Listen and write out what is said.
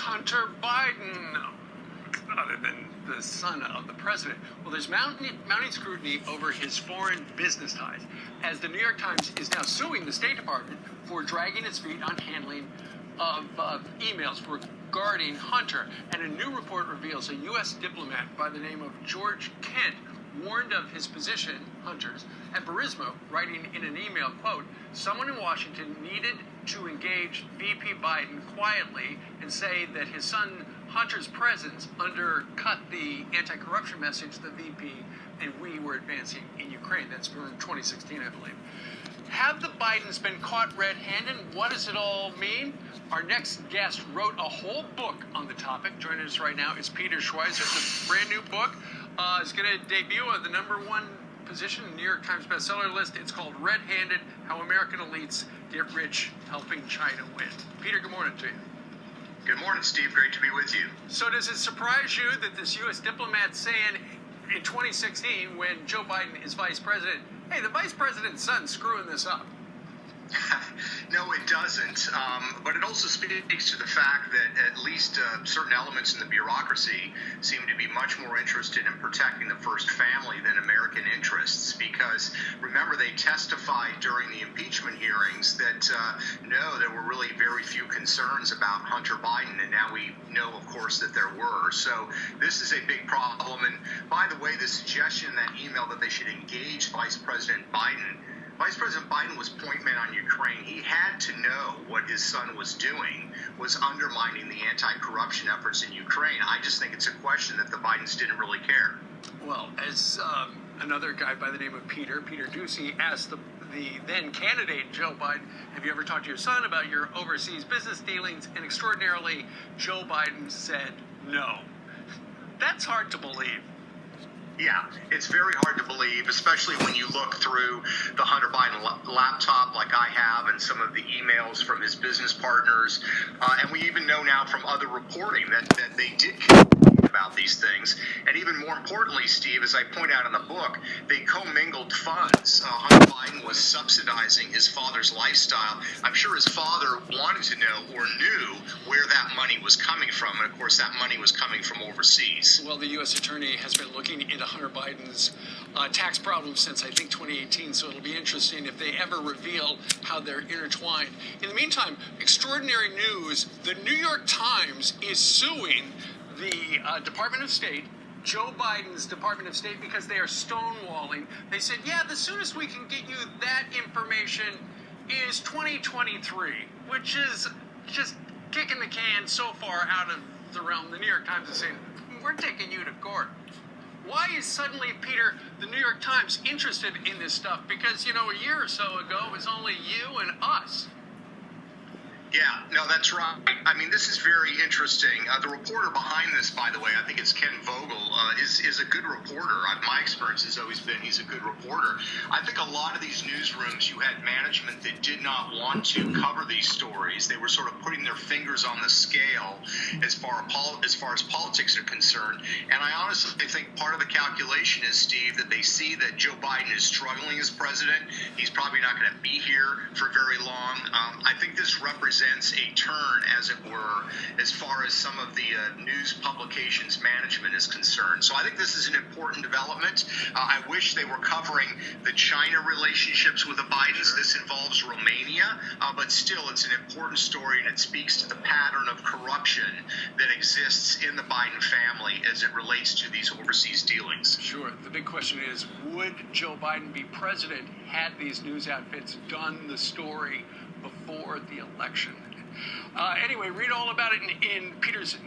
Hunter Biden, other than the son of the president? Well, there's mounting scrutiny over his foreign business ties, as the New York Times is now suing the State Department for dragging its feet on handling of emails regarding Hunter. And a new report reveals a U.S. diplomat by the name of George Kent warned of his position, Hunter's, at Burisma, writing in an email, quote, "Someone in Washington needed to engage VP Biden quietly and say that his son Hunter's presence undercut the anti-corruption message the VP and we were advancing in Ukraine." That's from 2016, I believe. Have the Bidens been caught red-handed? What does it all mean? Our next guest wrote a whole book on the topic. Joining us right now is Peter Schweitzer. It's a brand new book. It's going to debut at the #1 position in the New York Times bestseller list. It's called Red-Handed: How American Elites Get Rich Helping China Win. Peter, good morning to you. Good morning, Steve. Great to be with you. So does it surprise you that this U.S. diplomat saying in 2016, when Joe Biden is vice president, hey, the vice president's son's screwing this up? No, it doesn't. But it also speaks to the fact that at least certain elements in the bureaucracy seem to be much more interested in protecting the first family than American interests. Because remember, they testified during the impeachment hearings that no, there were really very few concerns about Hunter Biden, and now we know, of course, that there were. So this is a big problem. And by the way, the suggestion in that email that they should engage Vice President Biden was point man on Ukraine. He had to know what his son was doing was undermining the anti-corruption efforts in Ukraine. I just think it's a question that the Bidens didn't really care. Well, as another guy by the name of Peter Ducey asked the then candidate Joe Biden, have you ever talked to your son about your overseas business dealings? And extraordinarily, Joe Biden said no. That's hard to believe. Yeah, it's very hard to believe, especially when you look through the Hunter Biden laptop like I have and some of the emails from his business partners. And we even know now from other reporting that they did communicate about these things. And even more importantly, Steve, as I point out in the book, they commingled funds. Hunter Biden was subsidizing his father's lifestyle. I'm sure his father wanted to know or knew where that money was coming from. And, of course, that money was coming from overseas. Well, the U.S. Attorney has been looking into Hunter Biden's tax problems since, I think, 2018, so it'll be interesting if they ever reveal how they're intertwined. In the meantime, extraordinary news, the New York Times is suing the Department of State, Joe Biden's Department of State, because they are stonewalling. They said, yeah, the soonest we can get you that information is 2023, which is just kicking the can so far out of the realm. The New York Times is saying, we're taking you to court. Why is suddenly, Peter, the New York Times interested in this stuff? Because, a year or so ago, it was only you and us. Yeah, no, that's right. I mean, this is very interesting. The reporter behind this, by the way, I think it's Ken Vogel, is a good reporter. My experience has always been he's a good reporter. I think a lot of these newsrooms, you had management that did not want to cover these stories. They were sort of putting their fingers on the scale as far as politics are concerned. And I honestly think part of the calculation is, Steve, that they see that Joe Biden is struggling as president. He's probably not going to be here for very long. I think this represents a turn, as it were, as far as some of the news publications management is concerned. So I think this is an important development. I wish they were covering the China relationships with the Bidens. This involves Romania, but still it's an important story, and it speaks to the pattern of corruption that exists in the Biden family as it relates to these overseas dealings. Sure. The big question is, would Joe Biden be president had these news outfits done the story before the election? Anyway, read all about it in Peter's